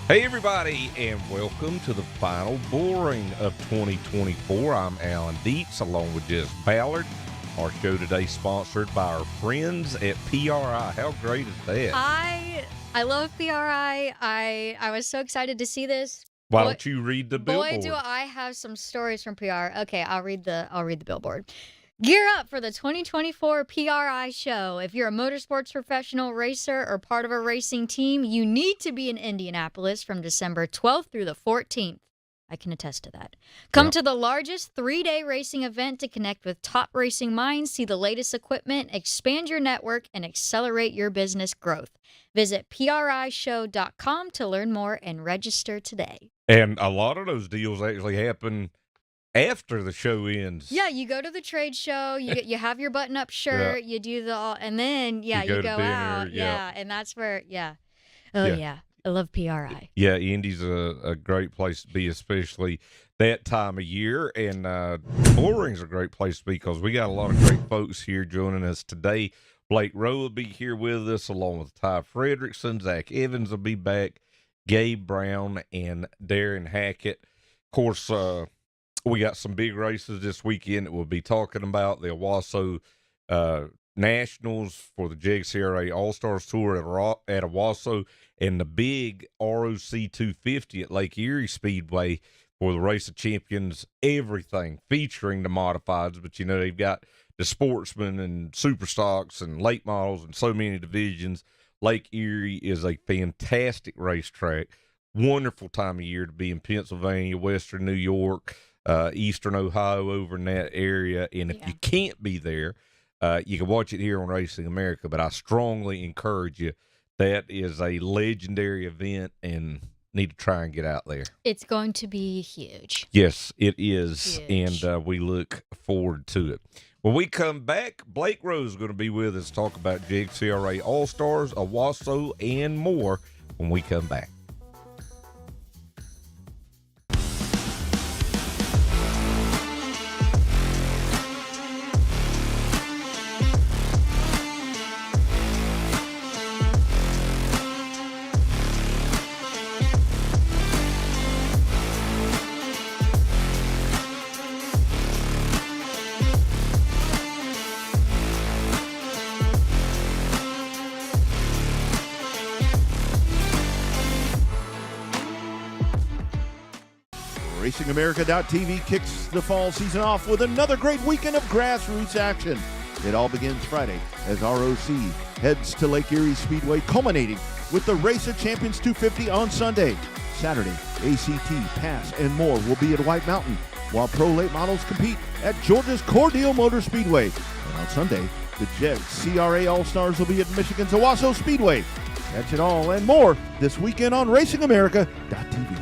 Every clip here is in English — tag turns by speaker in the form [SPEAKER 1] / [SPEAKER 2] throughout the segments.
[SPEAKER 1] Hey everybody, and welcome to the final Bullring of 2024. I'm Alan Dietz along with Jess Ballard. Our show today sponsored by our friends at PRI. How great is that?
[SPEAKER 2] I love PRI. I was so excited to see this.
[SPEAKER 1] Why don't you read the billboard?
[SPEAKER 2] Boy, do I have some stories from PR. Okay, I'll read the billboard. Gear up for the 2024 PRI show. If you're a motorsports professional, racer, or part of a racing team, you need to be in Indianapolis from December 12th through the 14th. I can attest to that. Come to the largest 3-day racing event to connect with top racing minds, see the latest equipment, expand your network, and accelerate your business growth. Visit PRIshow.com to learn more and register today.
[SPEAKER 1] And a lot of those deals actually happen after the show ends.
[SPEAKER 2] Yeah, you go to the trade show, you have your button-up shirt, you do and then, you go
[SPEAKER 1] to dinner,
[SPEAKER 2] out. Yeah, and that's where, Oh, yeah. I love PRI.
[SPEAKER 1] Yeah, Indy's a great place to be, especially that time of year. And Bullring's a great place to be because we got a lot of great folks here joining us today. Blake Rowe will be here with us, along with Ty Fredrickson. Zach Evans will be back, Gabe Brown, and Darren Hackett. Of course, we got some big races this weekend that we'll be talking about. The Owasso Nationals for the JGCRA All-Stars Tour at Owasso, and the big ROC 250 at Lake Erie Speedway for the Race of Champions, everything featuring the modifieds. But, they've got the sportsmen and super stocks and late models and so many divisions. Lake Erie is a fantastic racetrack. Wonderful time of year to be in Pennsylvania, Western New York, Eastern Ohio, over in that area. And if you can't be there, you can watch it here on Racing America, but I strongly encourage you. That is a legendary event, and need to try and get out there.
[SPEAKER 2] It's going to be huge.
[SPEAKER 1] Yes, it is,
[SPEAKER 2] huge.
[SPEAKER 1] And we look forward to it. When we come back, Blake Rowe is going to be with us to talk about JGCRA All-Stars, Owasso, and more when we come back.
[SPEAKER 3] RacingAmerica.tv kicks the fall season off with another great weekend of grassroots action. It all begins Friday as ROC heads to Lake Erie Speedway, culminating with the Race of Champions 250 on Sunday. Saturday, ACT, Pass, and more will be at White Mountain, while pro late models compete at Georgia's Cordele Motor Speedway. And on Sunday, the JGCRA All-Stars will be at Michigan's Owasso Speedway. Catch it all and more this weekend on RacingAmerica.tv.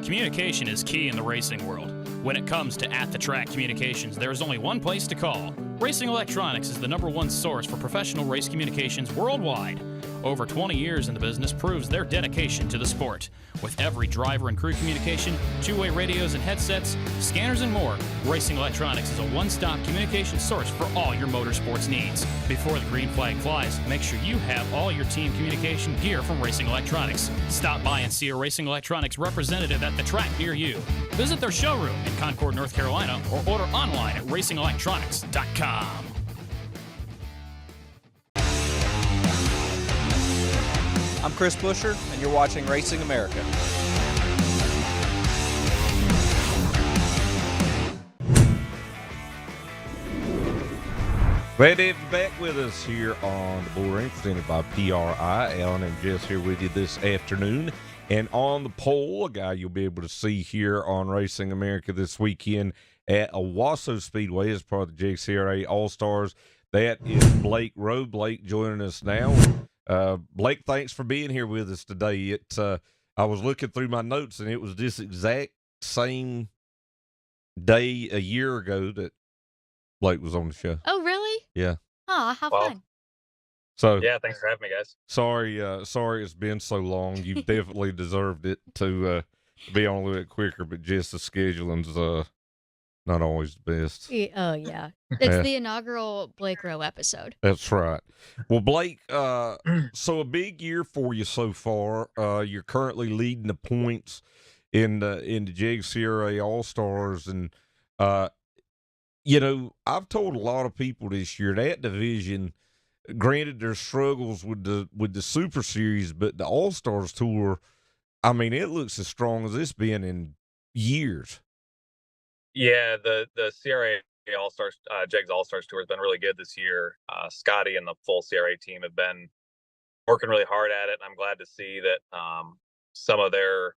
[SPEAKER 4] Communication is key in the racing world. When it comes to at-the-track communications, there is only one place to call. Racing Electronics is the #1 source for professional race communications worldwide. Over 20 years in the business proves their dedication to the sport. With every driver and crew communication, two-way radios and headsets, scanners and more, Racing Electronics is a one-stop communication source for all your motorsports needs. Before the green flag flies, make sure you have all your team communication gear from Racing Electronics. Stop by and see a Racing Electronics representative at the track near you. Visit their showroom in Concord, North Carolina, or order online at racingelectronics.com.
[SPEAKER 5] I'm Chris Busher, and you're watching Racing America.
[SPEAKER 1] Glad to have you back with us here on the Bullring, presented by PRI. Alan and Jess here with you this afternoon. And on the poll, a guy you'll be able to see here on Racing America this weekend at Owasso Speedway as part of the JGCRA All-Stars. That is Blake Rowe. Blake joining us now. Blake, thanks for being here with us today. I was looking through my notes, and it was this exact same day a year ago that Blake was on the show.
[SPEAKER 2] Oh, really?
[SPEAKER 1] Yeah.
[SPEAKER 2] Oh, how fun.
[SPEAKER 1] So
[SPEAKER 6] yeah, thanks for having me, guys.
[SPEAKER 1] Sorry it's been so long. You definitely deserved it to be on a little bit quicker, but just the scheduling's Not always the best.
[SPEAKER 2] Oh, yeah. It's
[SPEAKER 1] Yeah.
[SPEAKER 2] the inaugural Blake Rowe episode.
[SPEAKER 1] That's right. Well, Blake, so a big year for you so far. You're currently leading the points in the JGCRA All Stars, and uh, I've told a lot of people this year that division. Granted, there's struggles with the Super Series, but the All Stars tour, I mean, it looks as strong as it's been in years.
[SPEAKER 6] Yeah, the CRA All Stars, Jegs All Stars tour has been really good this year. Scotty and the full CRA team have been working really hard at it, and I'm glad to see that some of their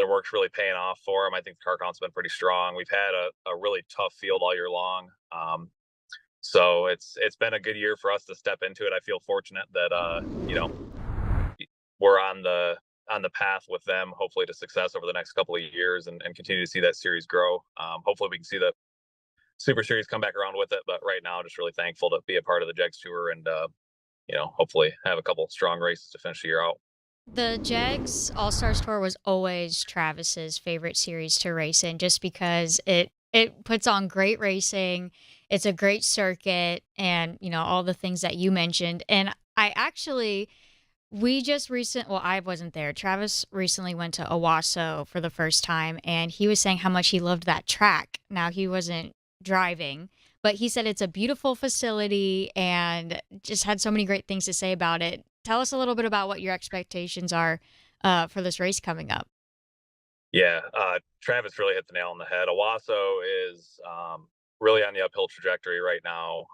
[SPEAKER 6] work's really paying off for them. I think the car count's been pretty strong. We've had a really tough field all year long, so it's been a good year for us to step into it. I feel fortunate that we're on the path with them, hopefully to success over the next couple of years, and continue to see that series grow. Hopefully we can see the Super Series come back around with it, but right now just really thankful to be a part of the Jegs Tour and hopefully have a couple strong races to finish the year out.
[SPEAKER 2] The Jegs All Stars Tour was always Travis's favorite series to race in, just because it puts on great racing. It's a great circuit, and all the things that you mentioned. And I wasn't there. Travis recently went to Owasso for the first time, and he was saying how much he loved that track. Now, he wasn't driving, but he said it's a beautiful facility and just had so many great things to say about it. Tell us a little bit about what your expectations are for this race coming up.
[SPEAKER 6] Yeah, Travis really hit the nail on the head. Owasso is really on the uphill trajectory right now.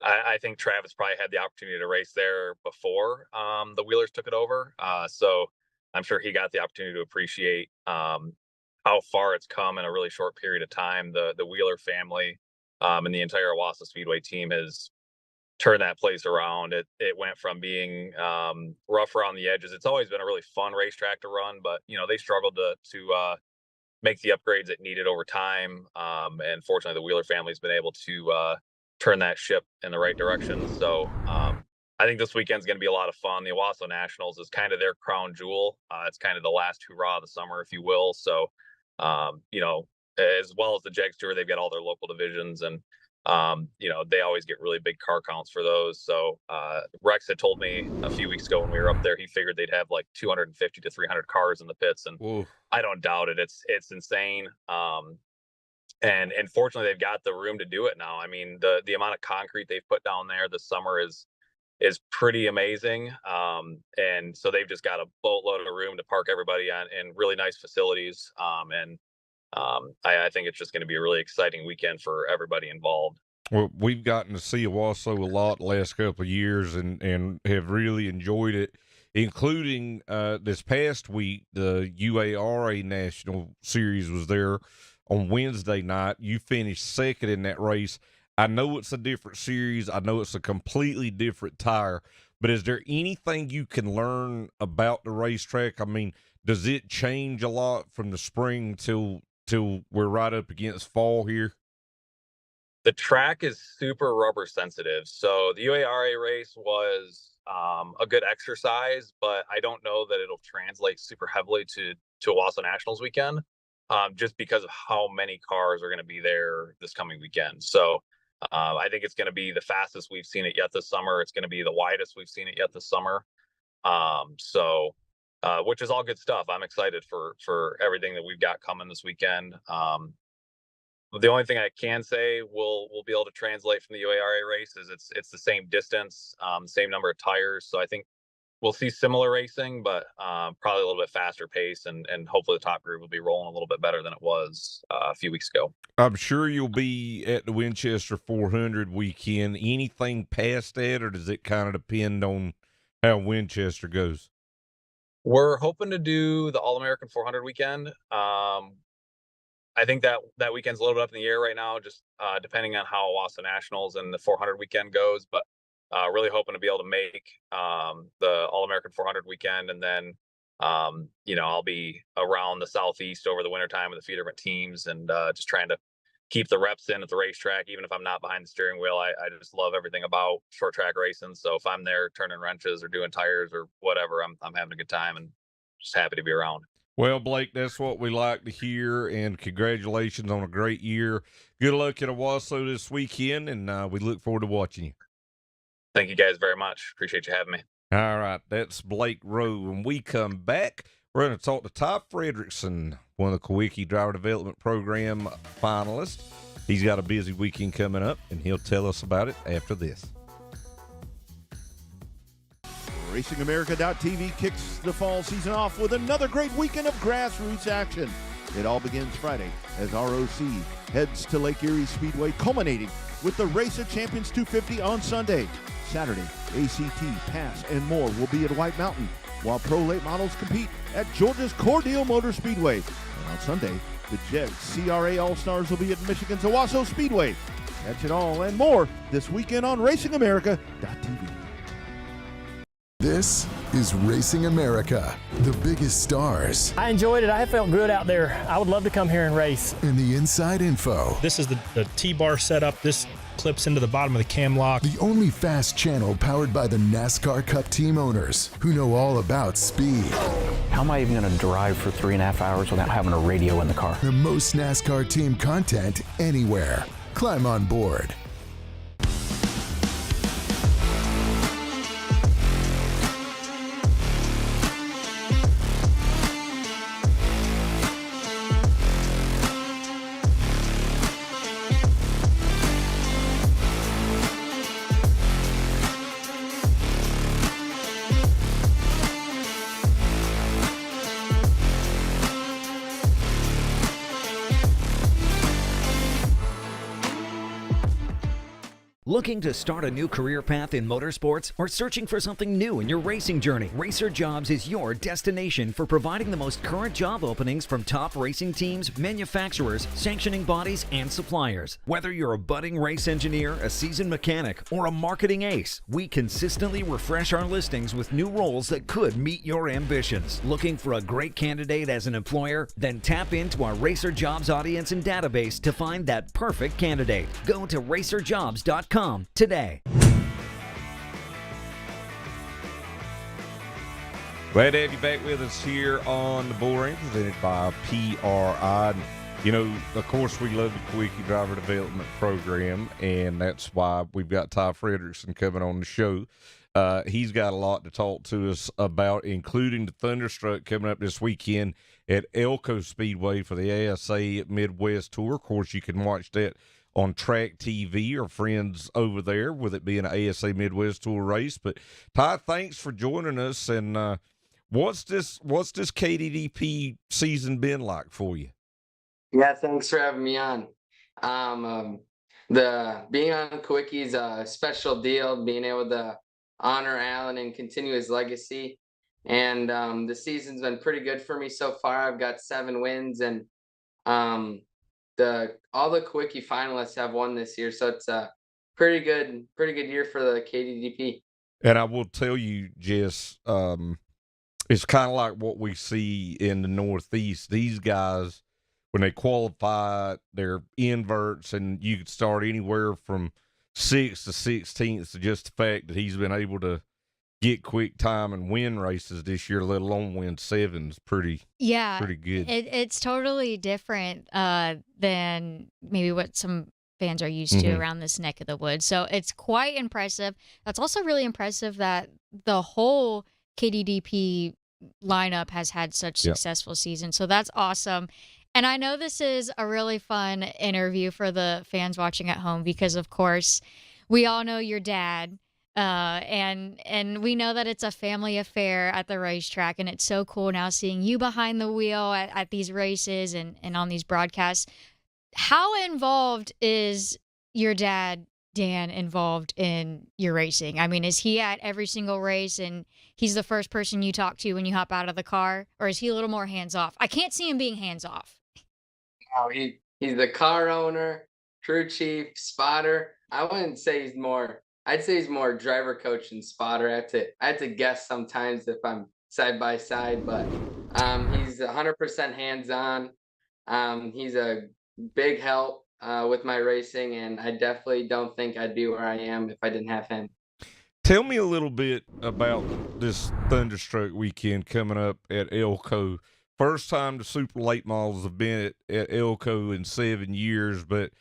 [SPEAKER 6] I think Travis probably had the opportunity to race there before the Wheelers took it over. So I'm sure he got the opportunity to appreciate how far it's come in a really short period of time. The Wheeler family and the entire Owasso Speedway team has turned that place around. It went from being rough around the edges. It's always been a really fun racetrack to run, but they struggled to make the upgrades it needed over time. And fortunately, the Wheeler family's been able to turn that ship in the right direction. So I think this weekend's going to be a lot of fun. The Owasso Nationals is kind of their crown jewel. It's kind of the last hurrah of the summer, if you will. So, as well as the Jegs Tour, they've got all their local divisions, and they always get really big car counts for those. So Rex had told me a few weeks ago when we were up there, he figured they'd have like 250 to 300 cars in the pits, and
[SPEAKER 1] Whoa.
[SPEAKER 6] I don't doubt it. It's insane. And fortunately, they've got the room to do it now. I mean, the amount of concrete they've put down there this summer is pretty amazing. And so they've just got a boatload of room to park everybody in really nice facilities. I think it's just going to be a really exciting weekend for everybody involved.
[SPEAKER 1] Well, we've gotten to see Owasso a lot the last couple of years, and have really enjoyed it, including this past week. The UARA National Series was there on Wednesday night. You finished second in that race. I know it's a different series. I know it's a completely different tire, but is there anything you can learn about the racetrack? I mean, does it change a lot from the spring till we're right up against fall here?
[SPEAKER 6] The track is super rubber sensitive. So the UARA race was a good exercise, but I don't know that it'll translate super heavily to Owasso Nationals weekend, just because of how many cars are going to be there this coming weekend. So I think it's going to be the fastest we've seen it yet this summer. It's going to be the widest we've seen it yet this summer. Which is all good stuff. I'm excited for everything that we've got coming this weekend. The only thing I can say we'll be able to translate from the UARA race is it's the same distance, same number of tires. So I think we'll see similar racing, but probably a little bit faster pace, and hopefully the top group will be rolling a little bit better than it was a few weeks ago.
[SPEAKER 1] I'm sure you'll be at the Winchester 400 weekend. Anything past that, or does it kind of depend on how Winchester goes?
[SPEAKER 6] We're hoping to do the All-American 400 weekend. I think that weekend's a little bit up in the air right now, just depending on how Owasso Nationals and the 400 weekend goes. But really hoping to be able to make the All-American 400 weekend, and then I'll be around the Southeast over the wintertime with a few different teams, and just trying to keep the reps in at the racetrack, even if I'm not behind the steering wheel. I just love everything about short track racing. So if I'm there turning wrenches or doing tires or whatever, I'm having a good time and just happy to be around.
[SPEAKER 1] Well, Blake, that's what we like to hear, and congratulations on a great year. Good luck at Owasso this weekend, and we look forward to watching you.
[SPEAKER 6] Thank you guys very much. Appreciate you having me.
[SPEAKER 1] All right, that's Blake Rowe. When we come back, we're going to talk to Ty Fredrickson, one of the Kawiki Driver Development Program finalists. He's got a busy weekend coming up, and he'll tell us about it after this.
[SPEAKER 3] RacingAmerica.tv kicks the fall season off with another great weekend of grassroots action. It all begins Friday as ROC heads to Lake Erie Speedway, culminating with the Race of Champions 250 on Sunday. Saturday, ACT, Pass, and more will be at White Mountain, while Pro Late Models compete at Georgia's Cordele Motor Speedway. And on Sunday, the JEGS CRA All-Stars will be at Michigan's Owasso Speedway. Catch it all and more this weekend on RacingAmerica.tv.
[SPEAKER 7] This is Racing America, the biggest stars.
[SPEAKER 8] I enjoyed it. I felt good out there. I would love to come here and race.
[SPEAKER 7] And the inside info.
[SPEAKER 9] This is the T-bar setup. This clips into the bottom of the cam lock.
[SPEAKER 7] The only fast channel powered by the NASCAR Cup team owners who know all about speed.
[SPEAKER 10] How am I even going to drive for 3.5 hours without having a radio in the car?
[SPEAKER 7] The most NASCAR team content anywhere. Climb on board.
[SPEAKER 11] Looking to start a new career path in motorsports or searching for something new in your racing journey? Racer Jobs is your destination for providing the most current job openings from top racing teams, manufacturers, sanctioning bodies, and suppliers. Whether you're a budding race engineer, a seasoned mechanic, or a marketing ace, we consistently refresh our listings with new roles that could meet your ambitions. Looking for a great candidate as an employer? Then tap into our Racer Jobs audience and database to find that perfect candidate. Go to racerjobs.com today.
[SPEAKER 1] Glad to have you back with us here on the Bullring, presented by PRI. You know, of course, we love the Kawiki Driver Development Program, and that's why we've got Ty Fredrickson coming on the show. He's got a lot to talk to us about, including the Thunderstruck coming up this weekend at Elko Speedway for the ASA Midwest Tour. Of course, you can watch that on Track TV, our friends over there, with it being an ASA Midwest Tour race. But Ty, thanks for joining us. And what's this KDDP season been like for you?
[SPEAKER 12] Yeah, thanks for having me on. The being on Kawiki is a special deal. Being able to honor Alan and continue his legacy, and the season's been pretty good for me so far. I've got 7 wins, and all the Kawiki finalists have won this year, so it's a pretty good year for the KDDP.
[SPEAKER 1] And I will tell you, Jess, it's kind of like what we see in the Northeast. These guys, when they qualify, they're inverts, and you could start anywhere from 6th to 16th. So just the fact that he's been able to get quick time and win races this year, let alone win 7, is pretty good.
[SPEAKER 2] It's totally different than maybe what some fans are used to around this neck of the woods. So it's quite impressive. That's also really impressive that the whole KDDP lineup has had such successful seasons. So that's awesome. And I know this is a really fun interview for the fans watching at home because, of course, we all know your dad. And we know that it's a family affair at the racetrack, and it's so cool now seeing you behind the wheel at these races and on these broadcasts. How involved is your dad, Dan, involved in your racing? I mean, is he at every single race and he's the first person you talk to when you hop out of the car, or is he a little more hands-off? I can't see him being hands-off.
[SPEAKER 12] Oh, he's the car owner, crew chief, spotter. I wouldn't say he's more. I'd say he's more driver coach and spotter. I have to guess sometimes if I'm side by side, but he's 100% hands-on. He's a big help with my racing, and I definitely don't think I'd be where I am if I didn't have him.
[SPEAKER 1] Tell me a little bit about this Thunderstruck weekend coming up at Elko first time the Super Late Models have been at Elko in 7 years, but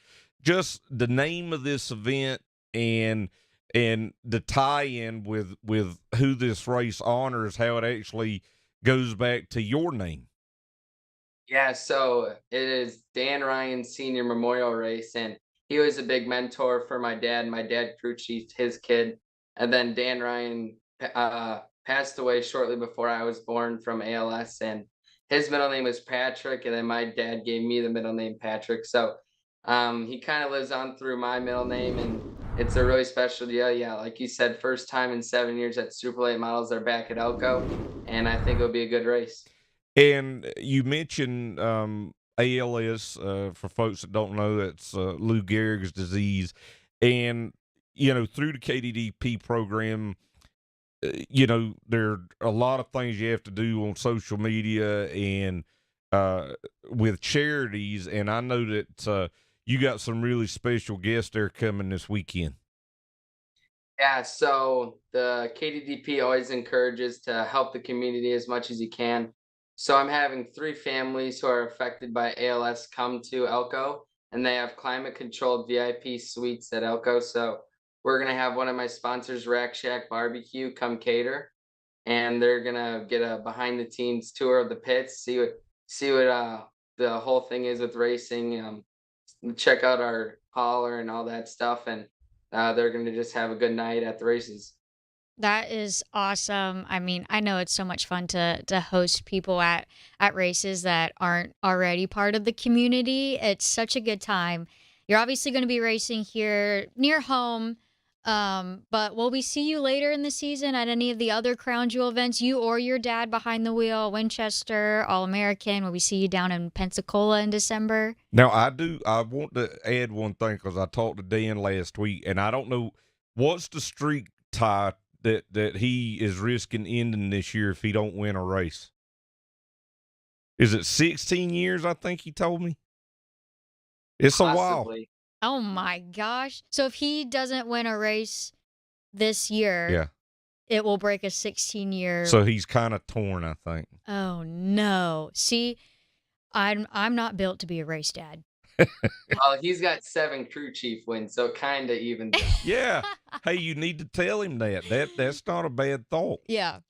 [SPEAKER 1] just the name of this event and the tie-in with who this race honors, how it actually goes back to your name.
[SPEAKER 12] Yeah, so it is Dan Ryan's senior memorial race, and he was a big mentor for my dad. My dad crew chiefed his kid, and then Dan Ryan passed away shortly before I was born from ALS, and his middle name was Patrick, and then my dad gave me the middle name Patrick. So he kind of lives on through my middle name, and it's a really special deal. Yeah, like you said, first time in 7 years that Super Late Models are back at Elko, and I think it'll be a good race.
[SPEAKER 1] And you mentioned ALS, for folks that don't know, that's Lou Gehrig's disease. And, through the KDDP program, there are a lot of things you have to do on social media and with charities. And I know that you got some really special guests there coming this weekend.
[SPEAKER 12] Yeah, so the KDDP always encourages to help the community as much as you can. So I'm having 3 families who are affected by ALS come to Elko, and they have climate-controlled VIP suites at Elko. So we're going to have one of my sponsors, Rack Shack Barbecue, come cater, and they're going to get a behind-the-scenes tour of the pits, see what the whole thing is with racing, check out our hauler and all that stuff, and they're going to just have a good night at the races.
[SPEAKER 2] That is awesome. I mean, I know it's so much fun to host people at races that aren't already part of the community. It's such a good time. You're obviously going to be racing here near home, but will we see you later in the season at any of the other Crown Jewel events? You or your dad behind the wheel, Winchester, All-American? Will we see you down in Pensacola in December?
[SPEAKER 1] Now, I want to add one thing because I talked to Dan last week, and I don't know what's the streak tie that he is risking ending this year if he don't win a race. Is it 16 years, I think he told me? It's
[SPEAKER 12] Possibly.
[SPEAKER 1] a while.
[SPEAKER 2] Oh, my gosh. So if he doesn't win a race this year,
[SPEAKER 1] yeah,
[SPEAKER 2] it will break a 16-year.
[SPEAKER 1] So he's kind of torn, I think.
[SPEAKER 2] Oh, no. See, I'm not built to be a race dad.
[SPEAKER 12] Well, he's got 7 crew chief wins, so kind of even.
[SPEAKER 1] Yeah. Hey, you need to tell him that's not a bad thought.
[SPEAKER 2] Yeah.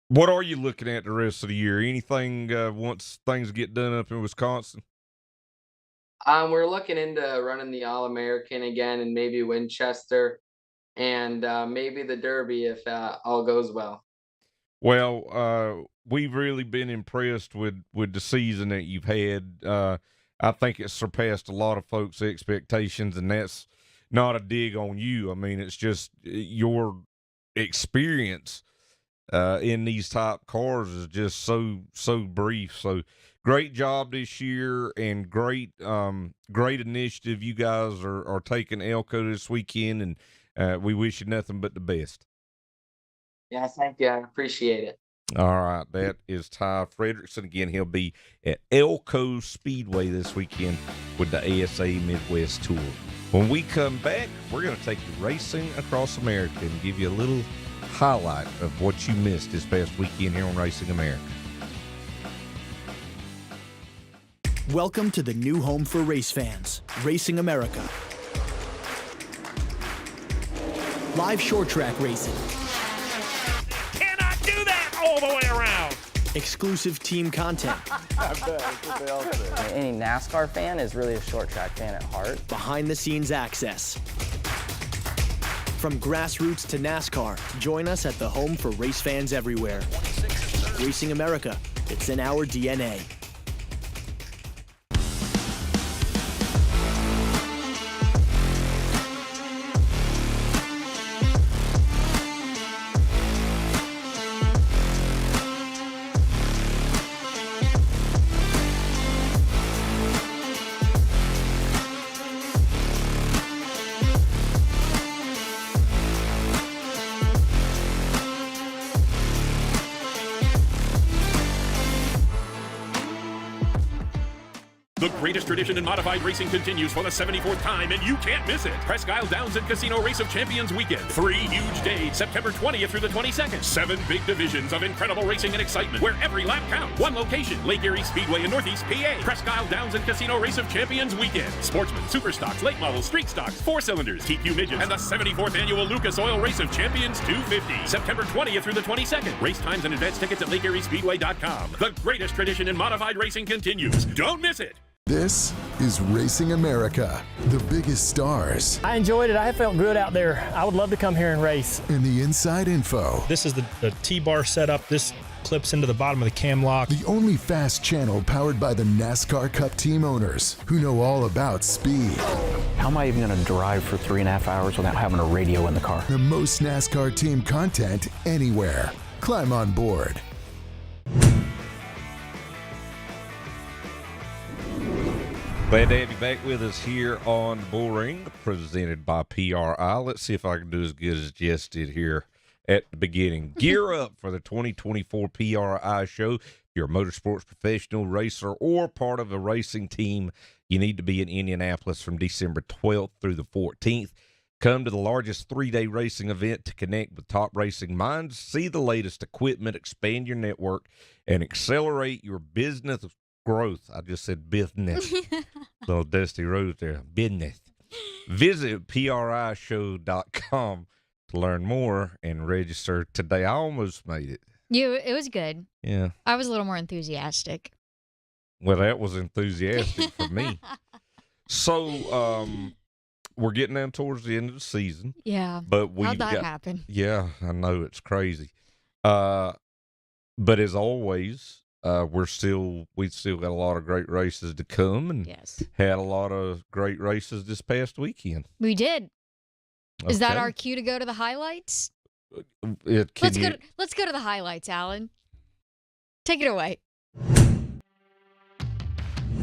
[SPEAKER 1] What are you looking at the rest of the year? Anything once things get done up in Wisconsin?
[SPEAKER 12] We're looking into running the All-American again, and maybe Winchester, and maybe the Derby if all goes well.
[SPEAKER 1] Well, we've really been impressed with the season that you've had. I think it's surpassed a lot of folks' expectations, and that's not a dig on you. I mean, it's just your experience in these top cars is just so brief. So great job this year, and great initiative you guys are taking Elko this weekend, and we wish you nothing but the best.
[SPEAKER 12] Yeah, thank you. I appreciate it.
[SPEAKER 1] All right, that is Ty Fredrickson. Again, he'll be at Elko Speedway this weekend with the ASA Midwest Tour. When we come back, we're going to take you racing across America and give you a little highlight of what you missed this past weekend here on Racing America.
[SPEAKER 13] Welcome to the new home for race fans, Racing America. Live short track racing.
[SPEAKER 9] All the way around.
[SPEAKER 13] Exclusive team content.
[SPEAKER 14] I bet. That's what they all say. Any NASCAR fan is really a short track fan at heart.
[SPEAKER 13] Behind the scenes access. From grassroots to NASCAR, join us at the home for race fans everywhere. Racing America, it's in our DNA.
[SPEAKER 15] The greatest tradition in modified racing continues for the 74th time, and you can't miss it. Presque Isle Downs and Casino Race of Champions Weekend. 3 huge days, September 20th through the 22nd. 7 big divisions of incredible racing and excitement, where every lap counts. 1 location, Lake Erie Speedway in Northeast PA. Presque Isle Downs and Casino Race of Champions Weekend. Sportsman, super stocks, late models, street stocks, 4-cylinders, TQ midgets, and the 74th annual Lucas Oil Race of Champions 250. September 20th through the 22nd. Race times and advance tickets at LakeErieSpeedway.com. The greatest tradition in modified racing continues. Don't miss it.
[SPEAKER 7] This is Racing America. The biggest stars.
[SPEAKER 8] I enjoyed it. I felt good out there. I would love to come here and race.
[SPEAKER 7] And the inside info.
[SPEAKER 9] This is the T-bar setup. This clips into the bottom of the cam lock.
[SPEAKER 7] The only fast channel powered by the NASCAR Cup team owners who know all about speed.
[SPEAKER 10] How am I even going to drive for 3.5 hours without having a radio in the car?
[SPEAKER 7] The most NASCAR team content anywhere. Climb on board.
[SPEAKER 1] Glad to have you back with us here on Bullring, presented by PRI. Let's see if I can do as good as Jess did here at the beginning. Gear up for the 2024 PRI show. If you're a motorsports professional, racer, or part of a racing team, you need to be in Indianapolis from December 12th through the 14th. Come to the largest 3-day racing event to connect with top racing minds, see the latest equipment, expand your network, and accelerate your business growth. I just said business. Little Dusty Rose there. Business. Visit PRIshow.com to learn more and register today. I almost made it.
[SPEAKER 2] It was good.
[SPEAKER 1] Yeah.
[SPEAKER 2] I was a little more enthusiastic.
[SPEAKER 1] Well, that was enthusiastic for me. So, we're getting down towards the end of the season.
[SPEAKER 2] Yeah.
[SPEAKER 1] But
[SPEAKER 2] how'd that happen?
[SPEAKER 1] Yeah, I know, it's crazy. But as always, we've still got a lot of great races to come, and had a lot of great races this past weekend.
[SPEAKER 2] We did. Is that
[SPEAKER 1] Okay.
[SPEAKER 2] our cue to go to the highlights?
[SPEAKER 1] Let's
[SPEAKER 2] Let's go to the highlights, Alan. Take it away.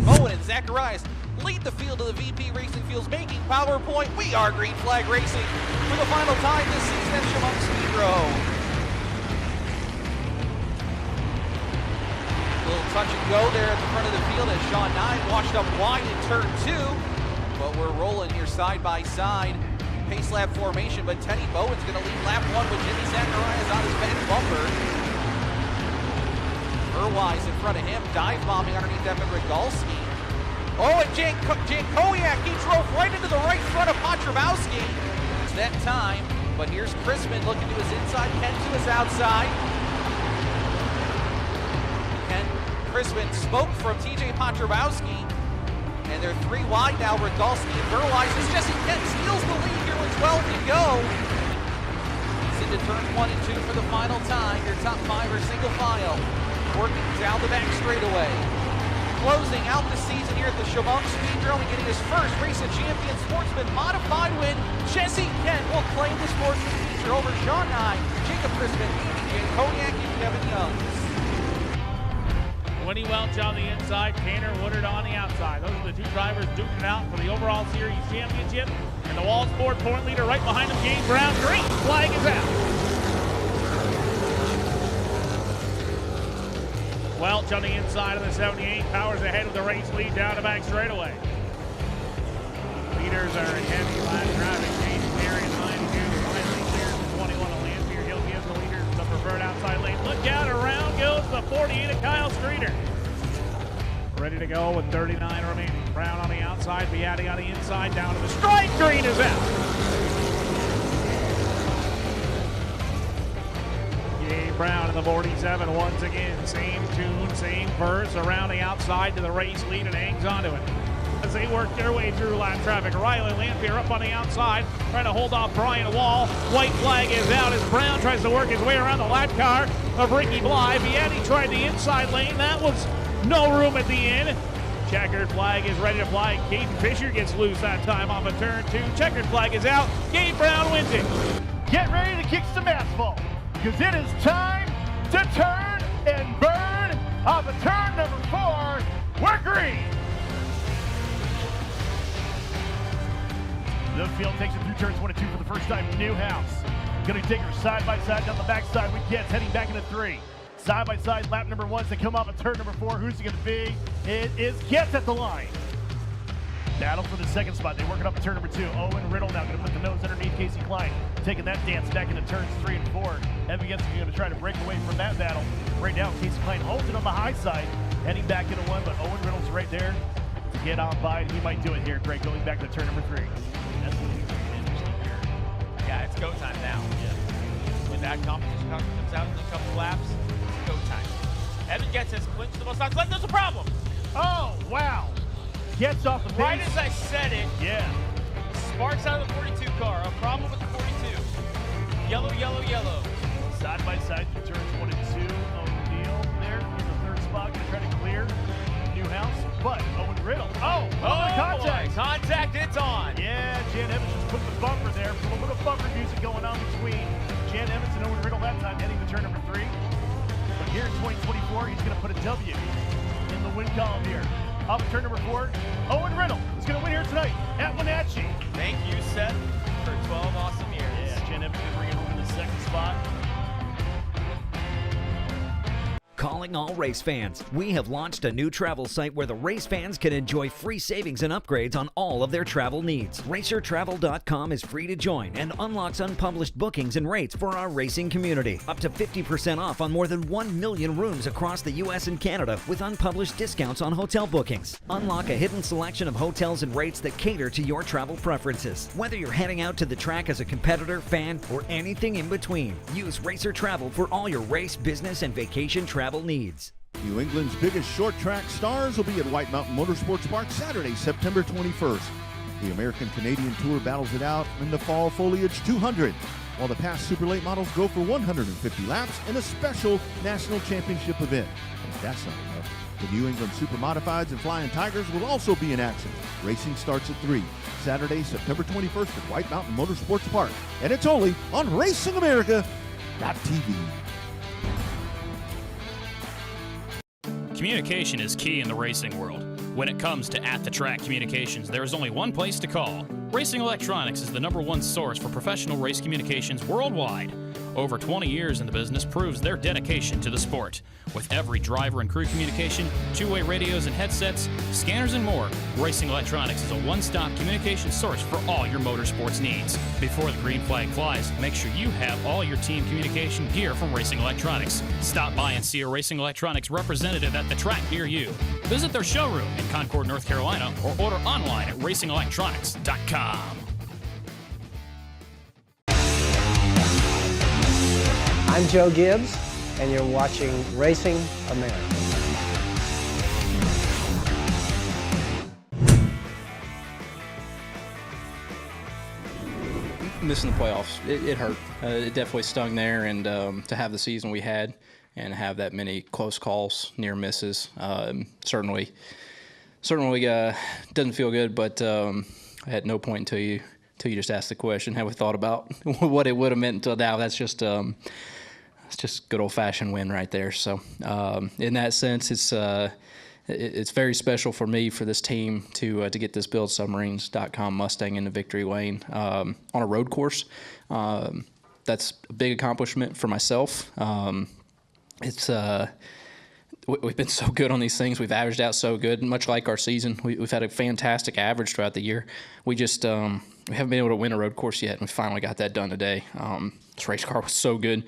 [SPEAKER 5] Owen and Zacharias lead the field of the VP Racing Fields, making PowerPoint. We are Green Flag Racing for the final time this season at Chemung Speed Row. Little touch and go there at the front of the field as Sean 9 washed up wide in turn 2. But we're rolling here side by side. Pace lap formation, but Teddy Bowen's going to lead lap 1 with Jimmy Zacharias on his back bumper. Urwise in front of him, dive bombing underneath Evan Rogalski. Oh, and Jan Kowiak, he drove right into the right front of Potrabowski. It's that time, but here's Chrisman looking to his inside, Ken to his outside. Ken Chrisman spoke from TJ Potrabowski, and they're 3 wide now. Rogalski and Urwise as Jesse Kent steals the lead here with 12 to go. He's into turn 1 and 2 for the final time. Your top 5 are single file. Working down the back straightaway. Closing out the season here at the Chemung Speedrome and getting his first Race of Champions Sportsman modified win. Jesse Kent will claim the Sportsman feature over Sean 9, Jacob Chrisman, Andy J. Kodiak, and Kevin Youngs.
[SPEAKER 16] Winnie Welch on the inside, Tanner Woodard on the outside. Those are the 2 drivers duking it out for the overall series championship. And the Wall Sport point leader right behind him, Gabe Brown. Green flag is out. Welch on the inside of the 78, powers ahead with the race lead down the back straightaway. Leaders are in heavy line driving. James Perry in line 2. Finally clears the 21 to Lanphier. He'll give the leaders the preferred outside lane. Look out, around goes the 48 of Kyle Streeter. Ready to go with 39 remaining. Brown on the outside, Beatti on the inside, down to the stripe. Green is out. Gabe Brown in the 47 once again. Same tune, same verse around the outside to the race lead and hangs onto it. As they work their way through line traffic, Riley Lanphier up on the outside, trying to hold off Brian Wall. White flag is out as Brown tries to work his way around the lap car of Ricky Bly. Beatti tried the inside lane. That was no room at the end. Checkered flag is ready to fly. Caden Fisher gets loose that time off of turn 2. Checkered flag is out. Gabe Brown wins it.
[SPEAKER 17] Get ready to kick some asphalt, because it is time to turn and burn off of turn number 4. We're green. The field takes it through turns 1 and 2 for the first time. Newhouse going to take her side by side down the backside with Getz heading back into 3. Side by side, lap number 1 as they come off of turn number 4. Who's it going to be? It is Getz at the line. Battle for the second spot. They work it up to turn number 2. Owen Riddle now going to put the nose underneath Casey Klein. Taking that dance back into turns 3 and 4. Evan Getz is going to try to break away from that battle. Right now, Casey Klein holds it on the high side, heading back into 1, but Owen Riddle's right there to get on by, and he might do it here, Greg, going back to turn number 3. That's what he's interesting here.
[SPEAKER 5] Yeah, it's go time now. Yeah. When that competition comes out in a couple laps, it's go time. Evan Getz has clinched the most times. There's a problem.
[SPEAKER 17] Oh, wow. Gets off the pace.
[SPEAKER 5] Right as I said it.
[SPEAKER 17] Yeah.
[SPEAKER 5] Sparks out of the 42 car. A problem with the 42. Yellow, yellow, yellow.
[SPEAKER 17] Side by side through turns 1 and 2. O'Neal there in the third spot. Going to try to clear Newhouse. But Owen Riddle. Oh, contact.
[SPEAKER 5] Boy. Contact, it's on.
[SPEAKER 17] Yeah, Jan Evans just put the bumper there. Put a little bumper music going on between Jan Evans and Owen Riddle that time, heading to turn number 3. But here in 2024, he's going to put a W in the win column here. Up turn number 4, Owen Riddle is going to win here tonight at Wenatchee.
[SPEAKER 5] Thank you, Seth, for 12 awesome years.
[SPEAKER 17] Yeah, Jan Evans going to bring it home in the second spot.
[SPEAKER 11] Calling all race fans. We have launched a new travel site where the race fans can enjoy free savings and upgrades on all of their travel needs. RacerTravel.com is free to join and unlocks unpublished bookings and rates for our racing community. Up to 50% off on more than 1 million rooms across the U.S. and Canada with unpublished discounts on hotel bookings. Unlock a hidden selection of hotels and rates that cater to your travel preferences. Whether you're heading out to the track as a competitor, fan, or anything in between, use Racer Travel for all your race, business, and vacation travel needs.
[SPEAKER 3] New England's biggest short track stars will be at White Mountain Motorsports Park Saturday, September 21st. The American-Canadian Tour battles it out in the Fall Foliage 200, while the past super late models go for 150 laps in a special national championship event. And if that's not enough, the New England Super Modifieds and Flying Tigers will also be in action. Racing starts at 3, Saturday, September 21st at White Mountain Motorsports Park. And it's only on RacingAmerica.tv.
[SPEAKER 4] Communication is key in the racing world. When it comes to at-the-track communications, there is only one place to call. Racing Electronics is the #1 source for professional race communications worldwide. Over 20 years in the business proves their dedication to the sport. With every driver and crew communication, two-way radios and headsets, scanners and more, Racing Electronics is a one-stop communication source for all your motorsports needs. Before the green flag flies, make sure you have all your team communication gear from Racing Electronics. Stop by and see a Racing Electronics representative at the track near you. Visit their showroom in Concord, North Carolina, or order online at racingelectronics.com.
[SPEAKER 18] I'm Joe Gibbs, and you're watching Racing America.
[SPEAKER 10] Missing the playoffs, it hurt. It definitely stung there, and to have the season we had and have that many close calls, near misses, certainly doesn't feel good, but at no point until you just asked the question, have we thought about what it would have meant until now? That's just it's just good old-fashioned win right there. So in that sense, it's very special for me, for this team to get this BuildSubmarines.com Mustang into victory lane on a road course. That's a big accomplishment for myself. We've been so good on these things. We've averaged out so good, much like our season. We've had a fantastic average throughout the year. We just we haven't been able to win a road course yet, and we finally got that done today. This race car was so good.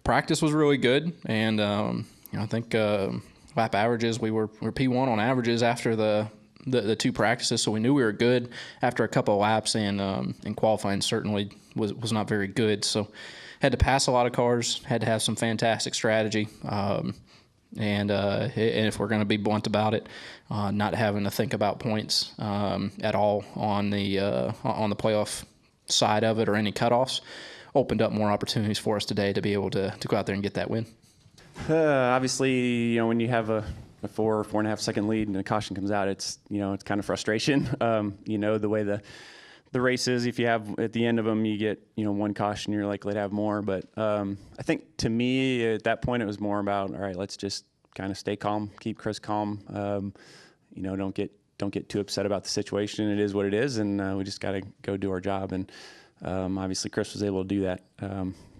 [SPEAKER 10] Practice was really good, and I think lap averages, we were P1 on averages after the two practices, so we knew we were good after a couple of laps, and qualifying certainly was not very good. So had to pass a lot of cars, had to have some fantastic strategy. And if we're going to be blunt about it, not having to think about points at all on the playoff side of it or any cutoffs opened up more opportunities for us today to be able to go out there and get that win.
[SPEAKER 19] Obviously, when you have a 4 or 4.5 second lead and a caution comes out, it's kind of frustration. The way the race is, if you have at the end of them, you get one caution, you're likely to have more. But I think to me at that point it was more about, all right, let's just kind of stay calm, keep Chris calm. Don't get too upset about the situation. It is what it is, and we just got to go do our job. And obviously Chris was able to do that.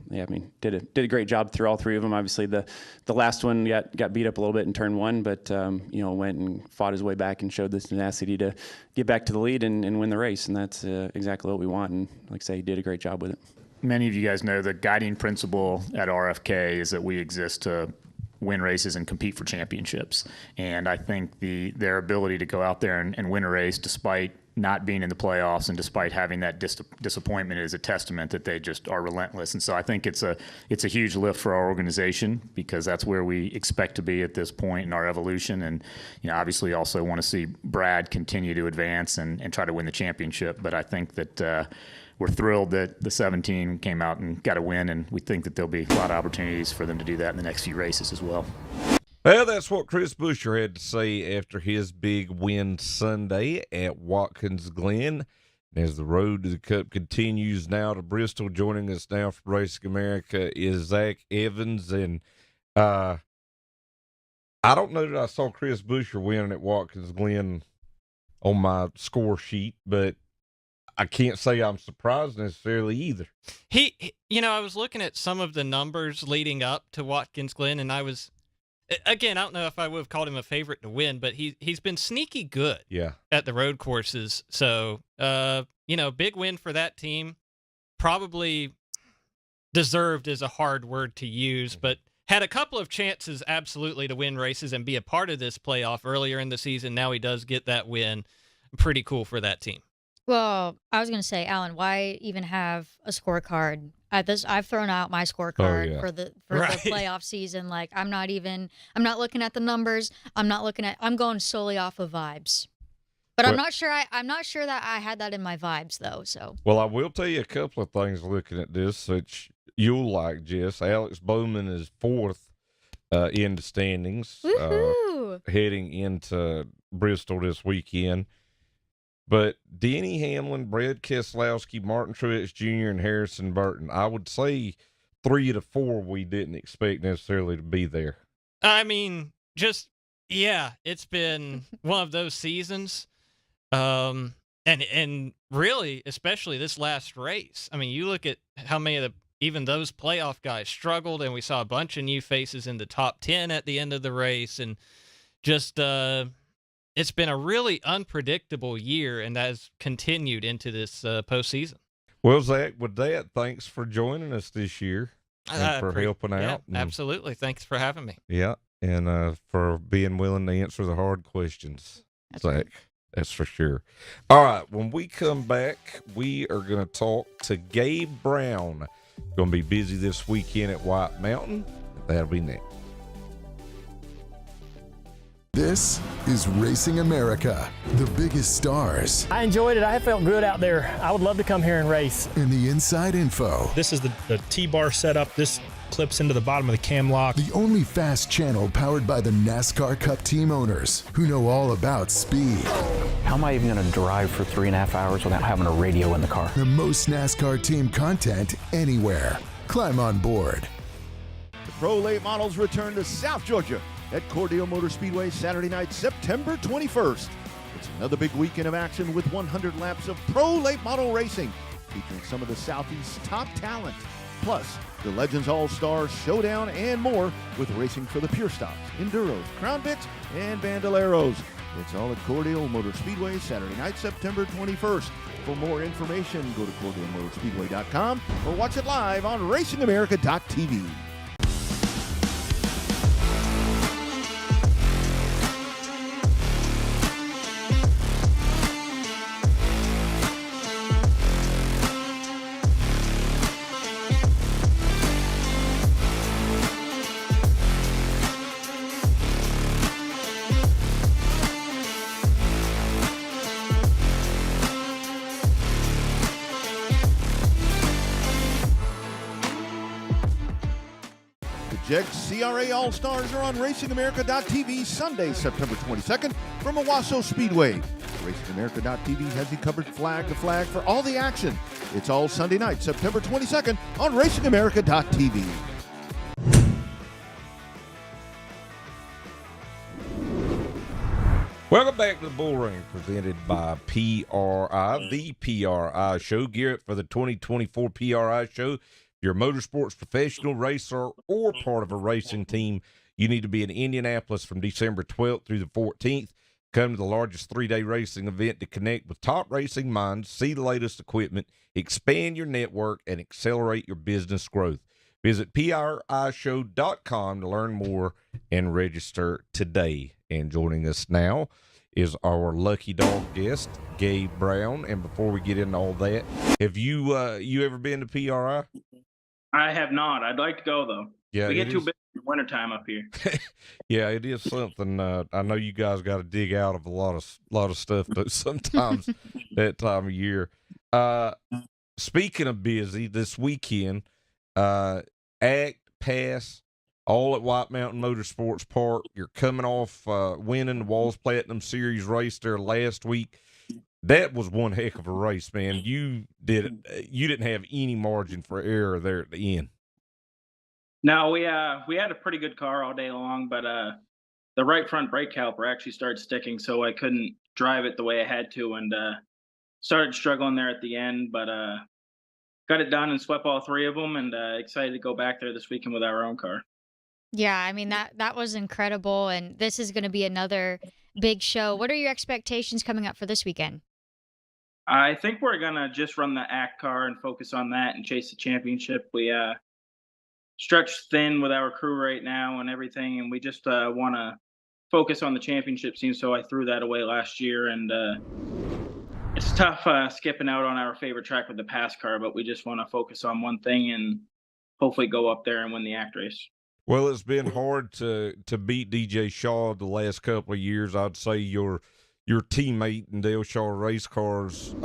[SPEAKER 19] yeah, I mean, did a great job through all three of them. Obviously, the last one got beat up a little bit in turn one, but went and fought his way back and showed this tenacity to get back to the lead and win the race, and that's exactly what we want. And like I say, he did a great job with it.
[SPEAKER 20] Many of you guys know the guiding principle at RFK is that we exist to win races and compete for championships. And I think their ability to go out there and win a race despite not being in the playoffs and despite having that disappointment is a testament that they just are relentless. And so I think it's a huge lift for our organization because that's where we expect to be at this point in our evolution. And obviously also want to see Brad continue to advance and try to win the championship. But I think that we're thrilled that the 17 came out and got a win, and we think that there'll be a lot of opportunities for them to do that in the next few races as well.
[SPEAKER 1] Well, that's what Chris Buescher had to say after his big win Sunday at Watkins Glen. As the road to the Cup continues now to Bristol, joining us now from Racing America is Zach Evans. And I don't know that I saw Chris Buescher winning at Watkins Glen on my score sheet, but I can't say I'm surprised necessarily either.
[SPEAKER 21] I was looking at some of the numbers leading up to Watkins Glen, and I don't know if I would have called him a favorite to win, but he's been sneaky good at the road courses. So, big win for that team. Probably deserved is a hard word to use, but had a couple of chances absolutely to win races and be a part of this playoff earlier in the season. Now he does get that win. Pretty cool for that team.
[SPEAKER 2] Well, I was going to say, Alan, why even have a scorecard? I've thrown out my scorecard for the playoff season. Like, I'm not looking at the numbers. I'm going solely off of vibes. But I'm not sure that I had that in my vibes though. So.
[SPEAKER 1] Well, I will tell you a couple of things looking at this, which you'll like, Jess. Alex Bowman is fourth in the standings, heading into Bristol this weekend. But Denny Hamlin, Brad Keselowski, Martin Truex Jr., and Harrison Burton, I would say 3 of the 4 we didn't expect necessarily to be there.
[SPEAKER 21] I mean, it's been one of those seasons. And really, especially this last race. I mean, you look at how many of even those playoff guys struggled, and we saw a bunch of new faces in the top 10 at the end of the race, and just it's been a really unpredictable year, and that has continued into this postseason.
[SPEAKER 1] Well, Zach, with that, thanks for joining us this year and for helping out.
[SPEAKER 21] Absolutely. Thanks for having me.
[SPEAKER 1] Yeah, and for being willing to answer the hard questions, Zach. That's for sure. All right, when we come back, we are going to talk to Gabe Brown. Going to be busy this weekend at White Mountain. That'll be next.
[SPEAKER 7] This is Racing America, the biggest stars.
[SPEAKER 8] I enjoyed it. I felt good out there. I would love to come here and race.
[SPEAKER 7] And the inside info.
[SPEAKER 9] This is the T-bar setup. This clips into the bottom of the cam lock.
[SPEAKER 7] The only fast channel powered by the NASCAR Cup team owners who know all about speed.
[SPEAKER 22] How am I even going to drive for 3.5 hours without having a radio in the car?
[SPEAKER 7] The most NASCAR team content anywhere. Climb on board.
[SPEAKER 3] The Pro Late Models return to South Georgia at Cordele Motor Speedway Saturday night, September 21st. It's another big weekend of action with 100 laps of Pro Late Model racing, featuring some of the Southeast's top talent. Plus, the Legends All-Star Showdown and more with racing for the Pure Stocks, Enduros, Crown Vics, and Bandoleros. It's all at Cordele Motor Speedway Saturday night, September 21st. For more information, go to CordeleMotorspeedway.com or watch it live on RacingAmerica.tv. Jegs CRA All-Stars are on RacingAmerica.tv Sunday, September 22nd from Owasso Speedway. RacingAmerica.tv has you covered flag to flag for all the action. It's all Sunday night, September 22nd on RacingAmerica.tv.
[SPEAKER 1] Welcome back to the Bullring, presented by PRI, the PRI Show. Gear up for the 2024 PRI Show, you're a motorsports professional racer or part of a racing team, you need to be in Indianapolis from December 12th through the 14th. Come to the largest 3-day racing event to connect with top racing minds, see the latest equipment, expand your network, and accelerate your business growth. Visit PRIshow.com to learn more and register today. And joining us now is our lucky dog guest, Gabe Brown. And before we get into all that, have you ever been to PRI?
[SPEAKER 6] I have not. I'd like to go, though.
[SPEAKER 1] Yeah,
[SPEAKER 6] we get too busy in the wintertime up here.
[SPEAKER 1] Yeah, it is something. I know you guys got to dig out of a lot of stuff sometimes that time of year. Speaking of busy, this weekend, Act, Pass, all at White Mountain Motorsports Park. You're coming off winning the Walls Platinum Series race there last week. That was one heck of a race, man. You didn't have any margin for error there at the end.
[SPEAKER 6] No, we had a pretty good car all day long, but the right front brake caliper actually started sticking, so I couldn't drive it the way I had to, and started struggling there at the end. But got it done and swept all three of them, and excited to go back there this weekend with our own car.
[SPEAKER 2] Yeah, I mean, that was incredible, and this is going to be another big show. What are your expectations coming up for this weekend?
[SPEAKER 6] I think we're going to just run the ACT car and focus on that and chase the championship. We stretched thin with our crew right now and everything, and we just want to focus on the championship scene, so I threw that away last year, and it's tough skipping out on our favorite track with the pass car, but we just want to focus on one thing and hopefully go up there and win the ACT race.
[SPEAKER 1] Well, it's been hard to beat DJ Shaw the last couple of years. I'd say your teammate in Dale Shaw race cars.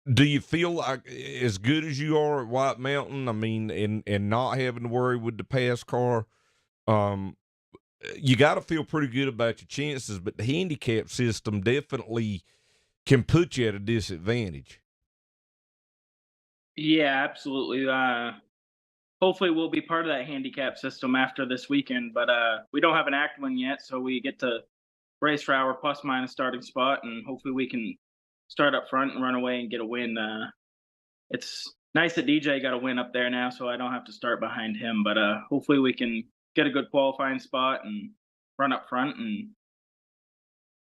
[SPEAKER 1] Do you feel like as good as you are at White Mountain, I mean, and not having to worry with the pass car, you got to feel pretty good about your chances, but the handicap system definitely can put you at a disadvantage.
[SPEAKER 6] Yeah, absolutely. Hopefully we'll be part of that handicap system after this weekend, but we don't have an ACT win yet, so we get to race for our plus-minus starting spot, and hopefully we can start up front and run away and get a win. It's nice that DJ got a win up there now, so I don't have to start behind him, but hopefully we can get a good qualifying spot and run up front and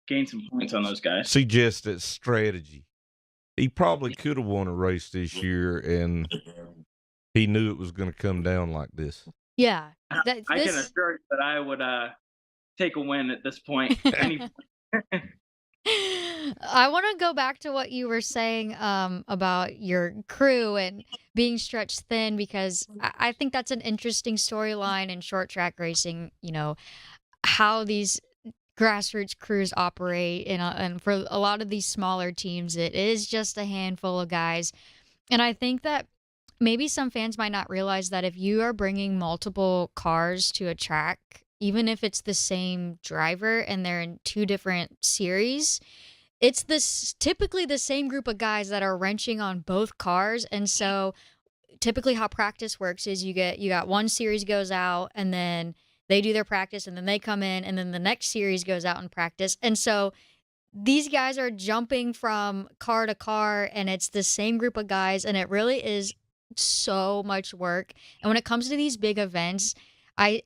[SPEAKER 6] gain some points on those guys.
[SPEAKER 1] See, just that strategy. He probably could have won a race this year, and he knew it was going to come down like this.
[SPEAKER 2] Yeah.
[SPEAKER 6] I can assure you that I would take a win at this point.
[SPEAKER 2] I want to go back to what you were saying about your crew and being stretched thin, because I think that's an interesting storyline in short track racing, you know, how these grassroots crews operate. And for a lot of these smaller teams, it is just a handful of guys. And I think that maybe some fans might not realize that if you are bringing multiple cars to a track, even if it's the same driver and they're in two different series, it's typically the same group of guys that are wrenching on both cars. And so typically how practice works is you got one series goes out, and then they do their practice, and then they come in, and then the next series goes out and practice. And so these guys are jumping from car to car, and it's the same group of guys, and it really is so much work. And when it comes to these big events,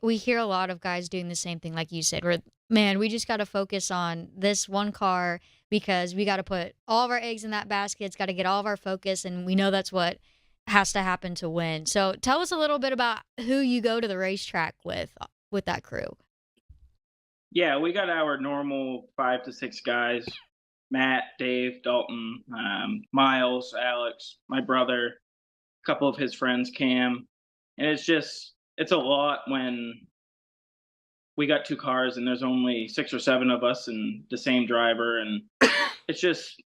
[SPEAKER 2] we hear a lot of guys doing the same thing, like you said, where, man, we just got to focus on this one car because we got to put all of our eggs in that basket. It's got to get all of our focus, and we know that's what has to happen to win. So tell us a little bit about who you go to the racetrack with that crew.
[SPEAKER 6] Yeah, we got our normal 5 to 6 guys: Matt, Dave, Dalton, Miles, Alex, my brother, a couple of his friends, Cam. And it's a lot when we got 2 cars and there's only 6 or 7 of us and the same driver. And it's just,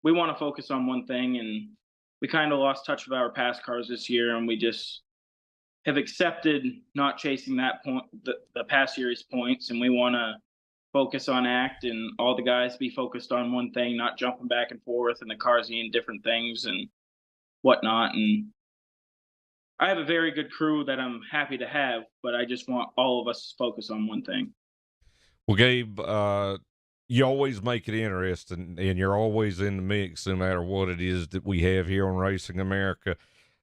[SPEAKER 6] we want to focus on one thing, and we kind of lost touch with our past cars this year, and we just have accepted not chasing that point, the past series points, and we want to focus on ACT and all the guys be focused on one thing, not jumping back and forth and the cars being different things and whatnot. And I have a very good crew that I'm happy to have, but I just want all of us to focus on one thing.
[SPEAKER 1] Well, Gabe, you always make it interesting, and you're always in the mix no matter what it is that we have here on Racing America.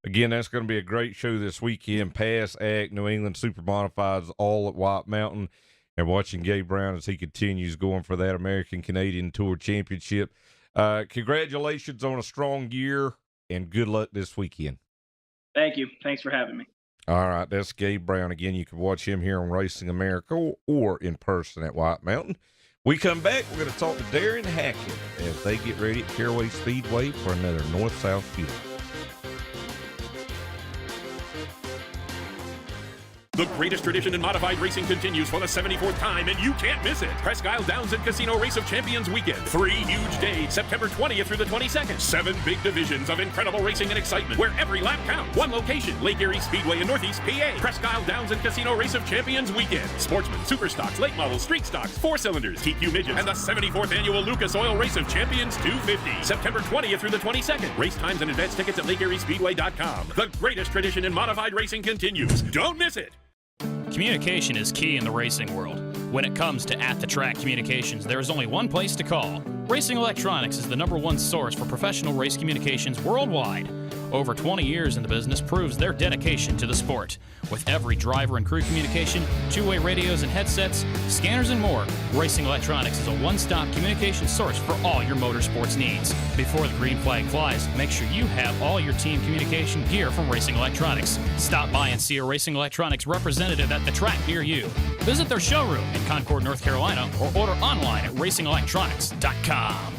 [SPEAKER 1] Again, that's going to be a great show this weekend. Pass, Act, New England Super Modifieds, all at White Mountain, and watching Gabe Brown as he continues going for that American Canadian Tour Championship. Congratulations on a strong year, and good luck this weekend.
[SPEAKER 6] Thank you. Thanks for having me.
[SPEAKER 1] All right, that's Gabe Brown. Again, you can watch him here on Racing America or in person at White Mountain. We come back, we're going to talk to Darren Hackett as they get ready at Caraway Speedway for another North-South Shootout.
[SPEAKER 15] The greatest tradition in modified racing continues for the 74th time, and you can't miss it. Presque Isle Downs and Casino Race of Champions weekend. 3 huge days, September 20th through the 22nd. 7 big divisions of incredible racing and excitement, where every lap counts. 1 location, Lake Erie Speedway in Northeast PA. Presque Isle Downs and Casino Race of Champions weekend. Sportsman, super stocks, late models, street stocks, 4 cylinders, TQ midgets, and the 74th annual Lucas Oil Race of Champions 250. September 20th through the 22nd. Race times and advance tickets at LakeErieSpeedway.com. The greatest tradition in modified racing continues. Don't miss it.
[SPEAKER 4] Communication is key in the racing world. When it comes to at-the-track communications, there is only one place to call. Racing Electronics is the #1 source for professional race communications worldwide. Over 20 years in the business proves their dedication to the sport. With every driver and crew communication, two-way radios and headsets, scanners and more, Racing Electronics is a one-stop communication source for all your motorsports needs. Before the green flag flies, make sure you have all your team communication gear from Racing Electronics. Stop by and see a Racing Electronics representative at the track near you. Visit their showroom in Concord, North Carolina, or order online at racingelectronics.com.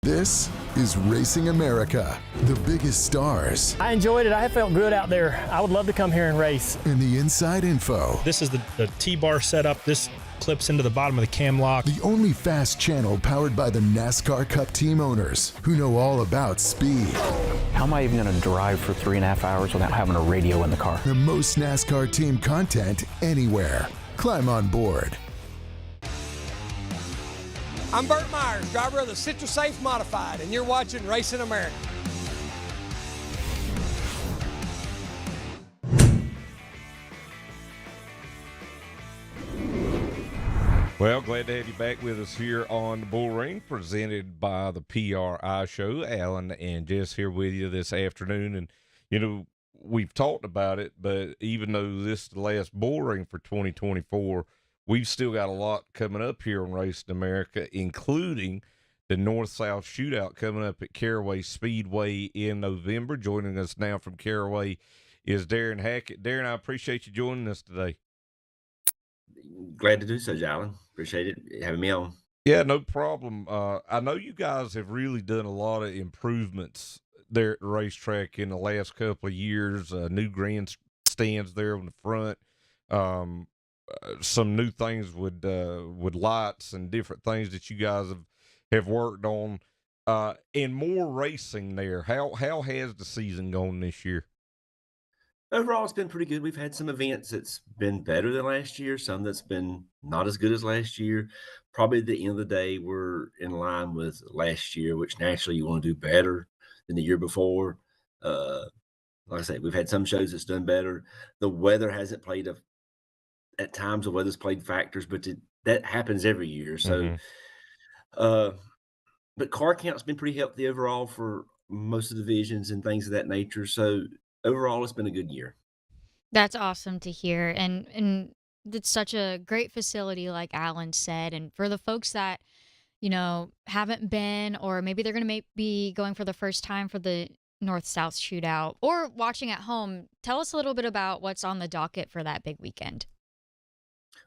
[SPEAKER 7] This is Racing America, the biggest stars.
[SPEAKER 8] I enjoyed it. I felt good out there. I would love to come here and race.
[SPEAKER 7] And the inside info.
[SPEAKER 9] This is the T-bar setup. This clips into the bottom of the cam lock.
[SPEAKER 7] The only fast channel powered by the NASCAR Cup team owners who know all about speed.
[SPEAKER 22] How am I even going to drive for 3.5 hours without having a radio in the car?
[SPEAKER 7] The most NASCAR team content anywhere. Climb on board.
[SPEAKER 12] I'm Burt Myers, driver of the Citrus Safe Modified, and you're watching Racing America.
[SPEAKER 1] Well, glad to have you back with us here on the Bullring, presented by the PRI Show. Alan and Jess here with you this afternoon. And, you know, we've talked about it, but even though this is the last Bullring for 2024, we've still got a lot coming up here on Racing America, including the North-South Shootout coming up at Caraway Speedway in November. Joining us now from Caraway is Darren Hackett. Darren, I appreciate you joining us today.
[SPEAKER 14] Glad to do so, Jalen. Appreciate it having me on.
[SPEAKER 1] Yeah, no problem. I know you guys have really done a lot of improvements there at the racetrack in the last couple of years. New grandstands there on the front. Some new things with lights and different things that you guys have worked on, and more racing there. How has the season gone this year?
[SPEAKER 14] Overall, it's been pretty good. We've had some events that's been better than last year, some that's been not as good as last year. Probably at the end of the day, we're in line with last year, which naturally you want to do better than the year before. Like I say, we've had some shows that's done better. The weather hasn't played at times the weather's played factors, but that happens every year. So, but car count's been pretty healthy overall for most of the divisions and things of that nature. So overall, it's been a good year.
[SPEAKER 2] That's awesome to hear. And it's such a great facility, like Alan said. And for the folks that, you know, haven't been, or maybe they're going to be going for the first time for the North-South Shootout or watching at home, tell us a little bit about what's on the docket for that big weekend.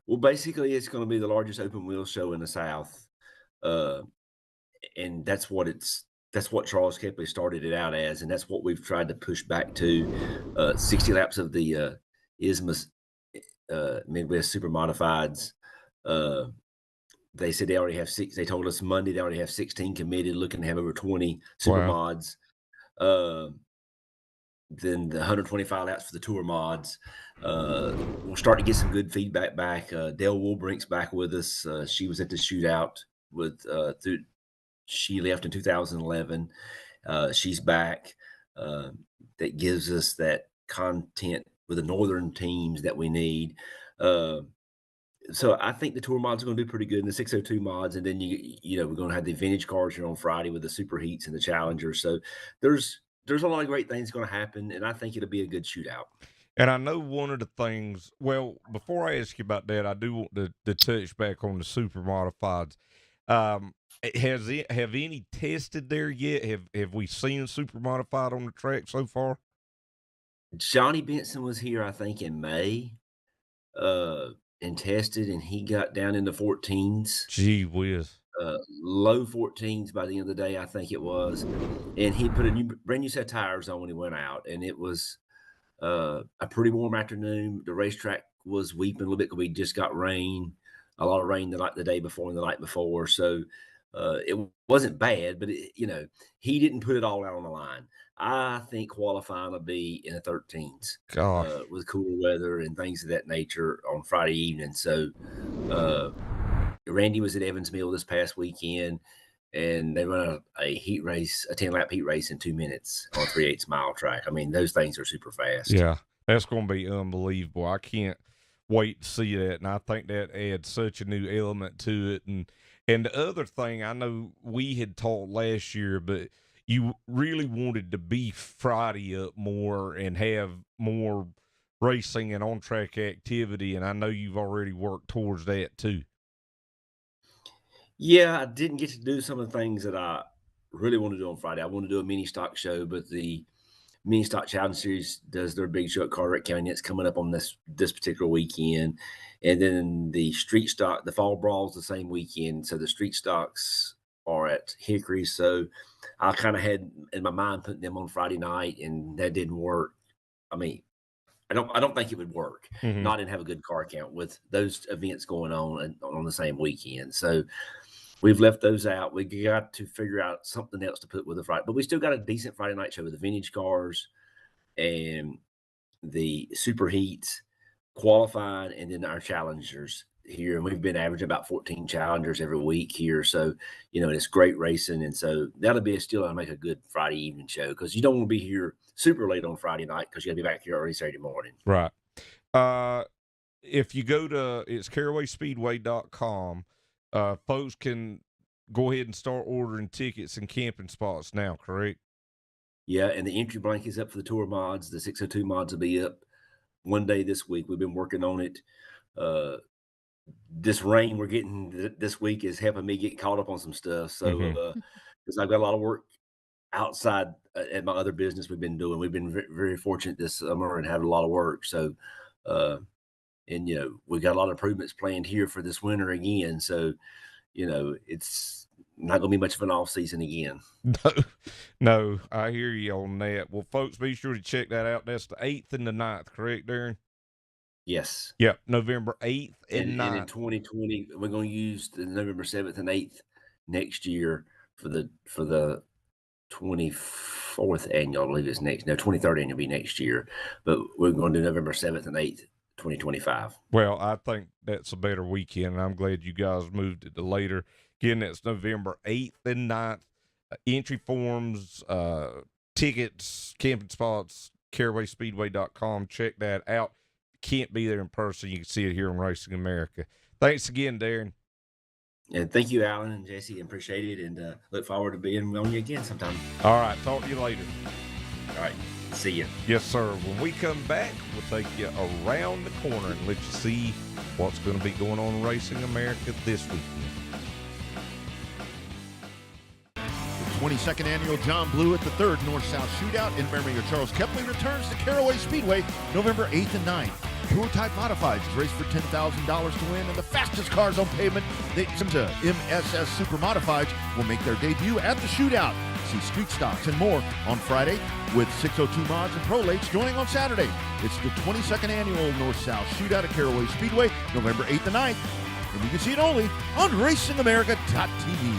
[SPEAKER 14] Well, basically, it's going to be the largest open wheel show in the South. And that's what Charles Kepley started it out as, and that's what we've tried to push back to. 60 laps of the ISMA Midwest Super Modifieds. They said they already have six. They told us Monday they already have 16 committed, looking to have over 20 super mods. Then the 125 laps for the tour mods. We'll start to get some good feedback back. Dale Woolbrink's back with us. She was at the shootout with she left in 2011. She's back. That gives us that content with the northern teams that we need. So I think the tour mods are going to do pretty good in the 602 mods, and then you know we're going to have the vintage cars here on Friday with the super heats and the Challenger. So there's there's a lot of great things going to happen, and I think it'll be a good shootout.
[SPEAKER 1] And I know one of the things, well, before I ask you about that, I do want to touch back on the super modifieds. Have any tested there yet? Have we seen super modified on the track so far?
[SPEAKER 14] Johnny Benson was here, I think, in May, and tested, and he got down into 14s.
[SPEAKER 1] Gee whiz.
[SPEAKER 14] Low 14s by the end of the day, I think it was. And he put brand new set of tires on when he went out, and it was a pretty warm afternoon. The racetrack was weeping a little bit because we just got rain, a lot of rain the day before and the night before. So it wasn't bad, but he didn't put it all out on the line. I think qualifying will be in the 13s with cooler weather and things of that nature on Friday evening. So Randy was at Evans Mill this past weekend, and they run a heat race, a 10-lap heat race in 2 minutes on a 3/8 mile track. I mean, those things are super fast.
[SPEAKER 1] Yeah, that's going to be unbelievable. I can't wait to see that, and I think that adds such a new element to it. And the other thing, I know we had talked last year, but you really wanted to beef Friday up more and have more racing and on-track activity, and I know you've already worked towards that too.
[SPEAKER 14] Yeah, I didn't get to do some of the things that I really want to do on Friday. I want to do a mini stock show, but the Mini Stock Challenge Series does their big show at Carteret County. It's coming up on this particular weekend. And then the street stock, the Fall Brawl is the same weekend. So the street stocks are at Hickory. So I kind of had in my mind putting them on Friday night, and that didn't work. I mean, I don't think it would work. Not and have a good car count with those events going on the same weekend. So we've left those out. We got to figure out something else to put with the Friday, but we still got a decent Friday night show with the vintage cars and the super heats, qualifying, and then our challengers here. And we've been averaging about 14 challengers every week here. So, and it's great racing. And so that'll be to make a good Friday evening show, because you don't want to be here super late on Friday night because you got to be back here early Saturday morning.
[SPEAKER 1] Right. If you go to, it's CarawaySpeedway.com, folks can go ahead and start ordering tickets and camping spots now, correct?
[SPEAKER 14] Yeah, and the entry blank is up for the tour mods. The 602 mods will be up one day this week. We've been working on it. This rain we're getting this week is helping me get caught up on some stuff. So, because I've got a lot of work outside at my other business we've been doing. We've been very fortunate this summer and had a lot of work. So, and we got a lot of improvements planned here for this winter again. So, it's not going to be much of an off season again.
[SPEAKER 1] No, I hear you on that. Well, folks, be sure to check that out. That's the 8th and the 9th, correct, Darren?
[SPEAKER 14] Yes.
[SPEAKER 1] Yep, November 8th and 9th.
[SPEAKER 14] And in 2020, we're going to use the November 7th and 8th next year for the 24th annual. I believe it's next. No, 23rd annual will be next year. But we're going to do November 7th and 8th, 2025.
[SPEAKER 1] Well, I think that's a better weekend, and I'm glad you guys moved it to later. Again, that's November 8th and 9th. Entry forms, tickets, camping spots, CarawaySpeedway.com. Check that out. Can't be there in person, you can see it here on Racing America. Thanks again, Darren.
[SPEAKER 14] And thank you, Alan and Jesse. Appreciate it, and look forward to being on you again sometime.
[SPEAKER 1] All right, talk to you later.
[SPEAKER 14] All right, see you.
[SPEAKER 1] Yes, sir. When we come back, we'll take you around the corner and let you see what's going to be going on in Racing America this weekend.
[SPEAKER 3] 22nd Annual John Blewett III North-South Shootout in memory of Charles Kepley returns to Caraway Speedway November 8th and 9th. Tour-type modifieds race for $10,000 to win, and the fastest cars on pavement, the MSS Super Modifieds, will make their debut at the shootout. See street stocks and more on Friday, with 602 mods and prolates joining on Saturday. It's the 22nd Annual North-South Shootout at Caraway Speedway November 8th and 9th, and you can see it only on RacingAmerica.tv.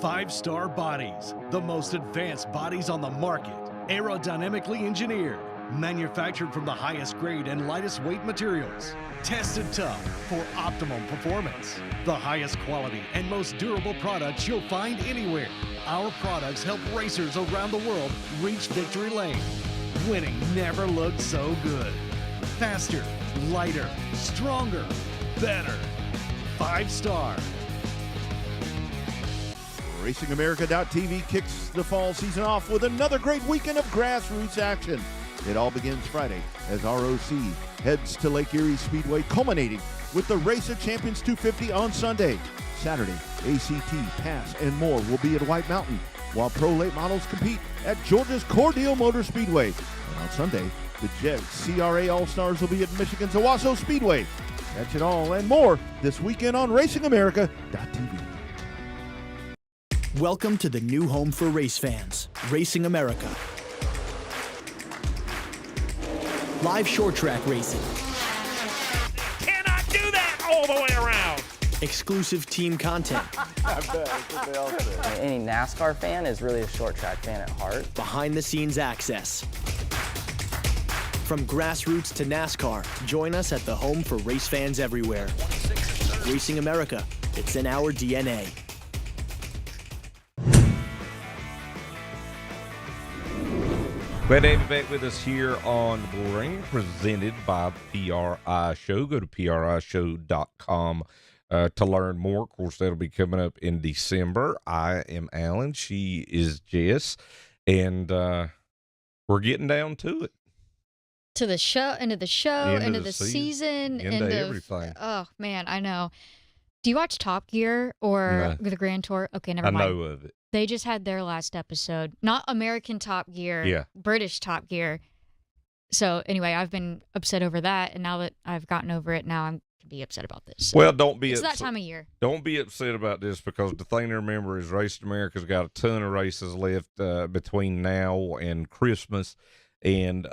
[SPEAKER 13] 5-Star Bodies, the most advanced bodies on the market, aerodynamically engineered, manufactured from the highest grade and lightest weight materials, tested tough for optimum performance, the highest quality and most durable products you'll find anywhere. Our products help racers around the world reach victory lane. Winning never looked so good. Faster, lighter, stronger, better. 5-Star.
[SPEAKER 3] RacingAmerica.tv kicks the fall season off with another great weekend of grassroots action. It all begins Friday as ROC heads to Lake Erie Speedway, culminating with the Race of Champions 250 on Sunday. Saturday, ACT, Pass, and more will be at White Mountain, while pro late models compete at Georgia's Cordele Motor Speedway. And on Sunday, the JEG CRA All-Stars will be at Michigan's Owasso Speedway. Catch it all and more this weekend on RacingAmerica.tv.
[SPEAKER 5] Welcome to the new home for race fans, Racing America. Live short track racing.
[SPEAKER 15] Cannot do that all the way around.
[SPEAKER 5] Exclusive team content.
[SPEAKER 16] I bet. That's what they all say. Any NASCAR fan is really a short track fan at heart.
[SPEAKER 5] Behind the scenes access. From grassroots to NASCAR, join us at the home for race fans everywhere. Racing America, it's in our DNA.
[SPEAKER 1] Glad to have you back with us here on Bullring, presented by PRI Show. Go to PRIShow.com to learn more. Of course, that'll be coming up in December. I am Alan. She is Jess. And we're getting down to it.
[SPEAKER 2] To the show, into the season,
[SPEAKER 1] into everything.
[SPEAKER 2] Oh, man, I know. Do you watch Top Gear or the Grand Tour? Okay, never mind.
[SPEAKER 1] I know of it.
[SPEAKER 2] They just had their last episode. Not American Top Gear, British Top Gear. So, anyway, I've been upset over that, and now that I've gotten over it, now I'm going to be upset about this.
[SPEAKER 1] Well, don't be
[SPEAKER 2] upset.
[SPEAKER 1] It's
[SPEAKER 2] that time of year.
[SPEAKER 1] Don't be upset about this, because the thing to remember is Racing America's got a ton of races left between now and Christmas. And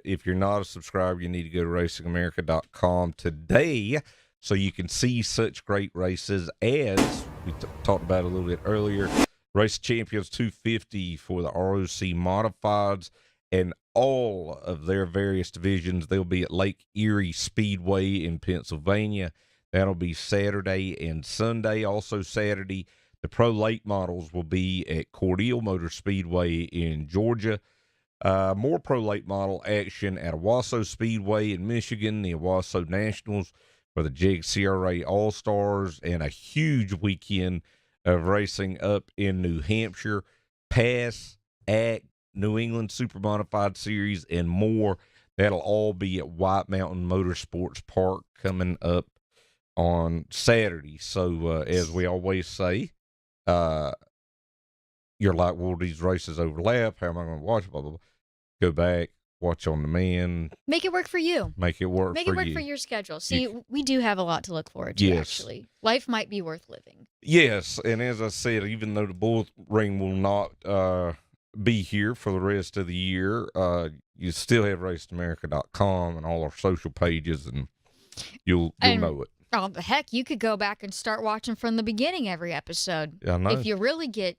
[SPEAKER 1] if you're not a subscriber, you need to go to RacingAmerica.com today so you can see such great races as we talked about a little bit earlier. Race Champions 250 for the ROC Modifieds and all of their various divisions. They'll be at Lake Erie Speedway in Pennsylvania. That'll be Saturday and Sunday. Also Saturday, the Pro Late Models will be at Cordele Motor Speedway in Georgia. More pro late model action at Owasso Speedway in Michigan, the Owasso Nationals for the JEG CRA All-Stars, and a huge weekend of racing up in New Hampshire, Pass, ACT, New England Super Modified Series, and more. That'll all be at White Mountain Motorsports Park coming up on Saturday. So, as we always say, you're like, well, these races overlap. How am I going to watch? Blah, blah, blah. Go back, watch on demand.
[SPEAKER 2] Make it work for you.
[SPEAKER 1] Make it work
[SPEAKER 2] for your schedule. See, we do have a lot to look forward to, actually. Life might be worth living.
[SPEAKER 1] Yes, and as I said, even though the Bullring will not be here for the rest of the year, you still have RacingAmerica.com and all our social pages, and you'll know it.
[SPEAKER 2] Oh, heck, you could go back and start watching from the beginning every episode.
[SPEAKER 1] I know.
[SPEAKER 2] If you really get,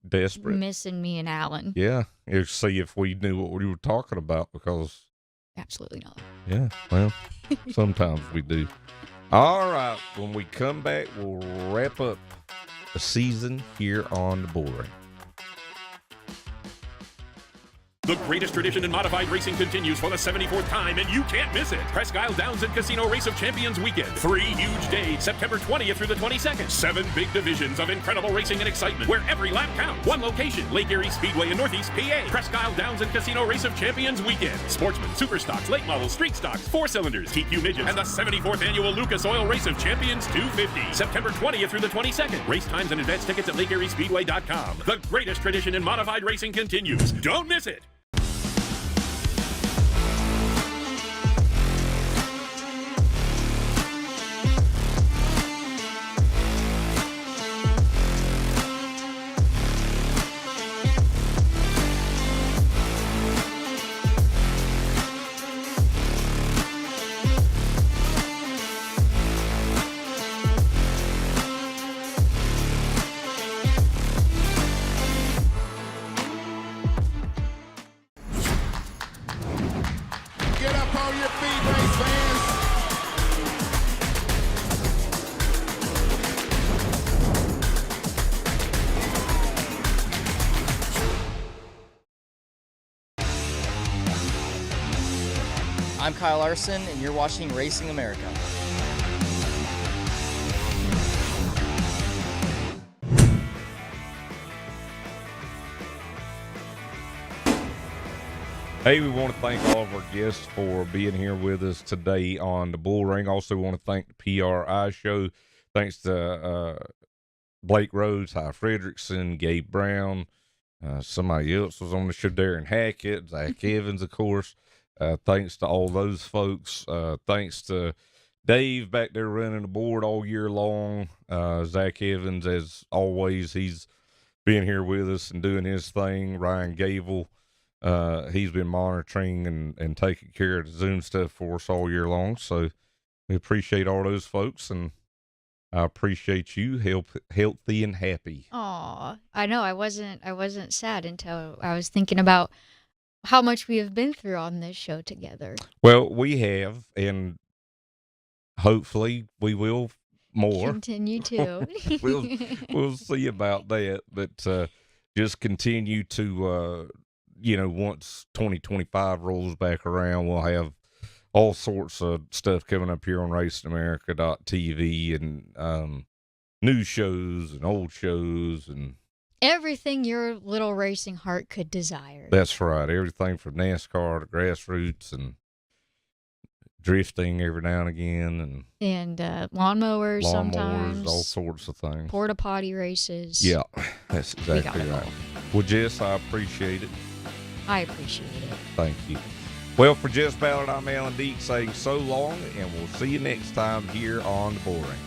[SPEAKER 1] desperate,
[SPEAKER 2] missing me and Alan.
[SPEAKER 1] Yeah, see if we knew what we were talking about, because
[SPEAKER 2] absolutely not.
[SPEAKER 1] Yeah, well, sometimes we do. All right, when we come back, we'll wrap up the season here on the Bullring.
[SPEAKER 15] The greatest tradition in modified racing continues for the 74th time, and you can't miss it. Presque Isle Downs and Casino Race of Champions weekend. 3 huge days, September 20th through the 22nd. 7 big divisions of incredible racing and excitement, where every lap counts. 1 location, Lake Erie Speedway in Northeast PA. Presque Isle Downs and Casino Race of Champions weekend. Sportsman, super stocks, late models, street stocks, 4-cylinders, TQ midgets, and the 74th annual Lucas Oil Race of Champions 250. September 20th through the 22nd. Race times and advance tickets at LakeErieSpeedway.com. The greatest tradition in modified racing continues. Don't miss it.
[SPEAKER 16] I'm Kyle Larson, and you're watching Racing America.
[SPEAKER 1] Hey, we want to thank all of our guests for being here with us today on the Bullring. Also want to thank the PRI show. Thanks to Blake Rowe, Fredrickson, Gabe Brown. Somebody else was on the show, Darren Hackett, Zach Evans, of course. Thanks to all those folks. Thanks to Dave back there running the board all year long. Zach Evans, as always, he's been here with us and doing his thing. Ryan Gable, he's been monitoring and taking care of the Zoom stuff for us all year long. So we appreciate all those folks, and I appreciate you healthy and happy.
[SPEAKER 2] Aw, I know. I wasn't sad until I was thinking about how much we have been through on this show together.
[SPEAKER 1] Well, we have, and hopefully we will more.
[SPEAKER 2] Continue to.
[SPEAKER 1] we'll see about that, but just continue to, once 2025 rolls back around, we'll have all sorts of stuff coming up here on RacingAmerica.tv and new shows and old shows and
[SPEAKER 2] everything your little racing heart could desire.
[SPEAKER 1] That's right. Everything from NASCAR to grassroots and drifting every now and again,
[SPEAKER 2] and lawnmowers sometimes,
[SPEAKER 1] all sorts of things.
[SPEAKER 2] Porta potty races.
[SPEAKER 1] Yeah, that's exactly right. Well, Jess, I appreciate it.
[SPEAKER 2] I appreciate it.
[SPEAKER 1] Thank you. Well, for Jess Ballard, I'm Alan Deek saying so long, and we'll see you next time here on The Bullring.